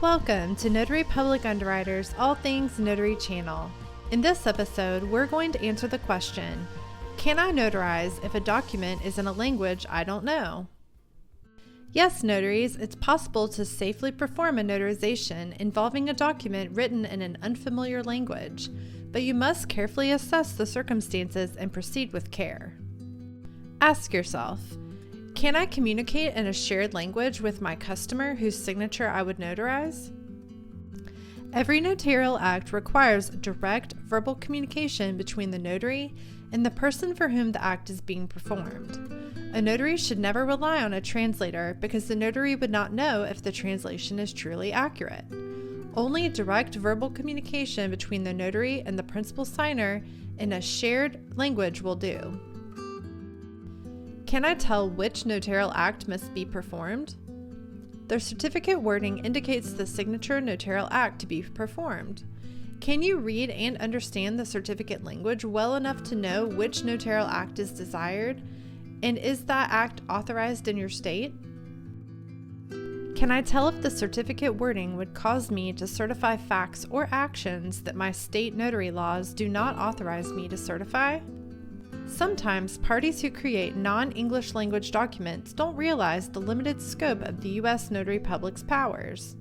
Welcome to Notary Public Underwriters All Things Notary channel. In this episode, we're going to answer the question, can I notarize if a document is in a language I don't know? Yes, notaries, it's possible to safely perform a notarization involving a document written in an unfamiliar language, but you must carefully assess the circumstances and proceed with care. Ask yourself, can I communicate in a shared language with my customer whose signature I would notarize? Every notarial act requires direct verbal communication between the notary and the person for whom the act is being performed. A notary should never rely on a translator because the notary would not know if the translation is truly accurate. Only direct verbal communication between the notary and the principal signer in a shared language will do. Can I tell which notarial act must be performed? The certificate wording indicates the signature notarial act to be performed. Can you read and understand the certificate language well enough to know which notarial act is desired? And is that act authorized in your state? Can I tell if the certificate wording would cause me to certify facts or actions that my state notary laws do not authorize me to certify? Sometimes parties who create non-English language documents don't realize the limited scope of the U.S. Notary Public's powers.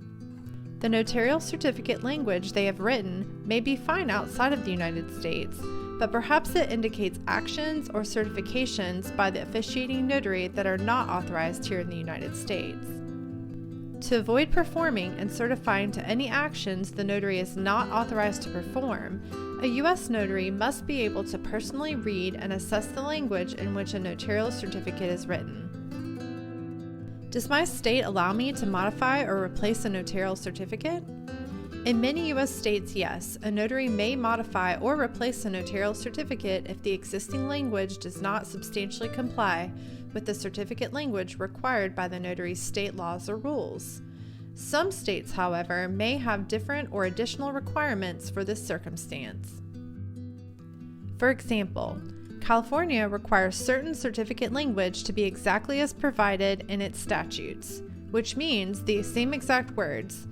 The notarial certificate language they have written may be fine outside of the United States, but perhaps it indicates actions or certifications by the officiating notary that are not authorized here in the United States. To avoid performing and certifying to any actions the notary is not authorized to perform, a U.S. notary must be able to personally read and assess the language in which a notarial certificate is written. Does my state allow me to modify or replace a notarial certificate? In many U.S. states, yes, a notary may modify or replace a notarial certificate if the existing language does not substantially comply with the certificate language required by the notary's state laws or rules. Some states, however, may have different or additional requirements for this circumstance. For example, California requires certain certificate language to be exactly as provided in its statutes, which means the same exact words,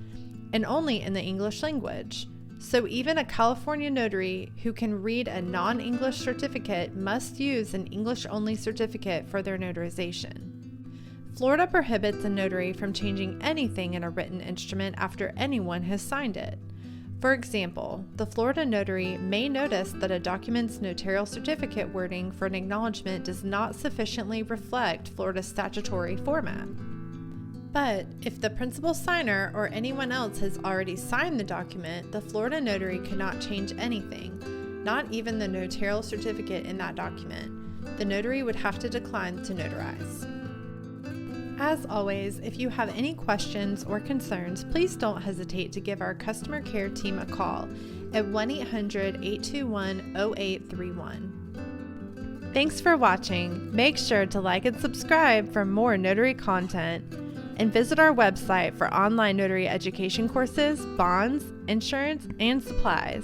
and only in the English language. So even a California notary who can read a non-English certificate must use an English-only certificate for their notarization. Florida prohibits a notary from changing anything in a written instrument after anyone has signed it. For example, the Florida notary may notice that a document's notarial certificate wording for an acknowledgement does not sufficiently reflect Florida's statutory format. But if the principal signer or anyone else has already signed the document, the Florida notary cannot change anything, not even the notarial certificate in that document. The notary would have to decline to notarize. As always, if you have any questions or concerns, please don't hesitate to give our customer care team a call at 1-800-821-0831. Thanks for watching. Make sure to like and subscribe for more notary content, and visit our website for online notary education courses, bonds, insurance, and supplies.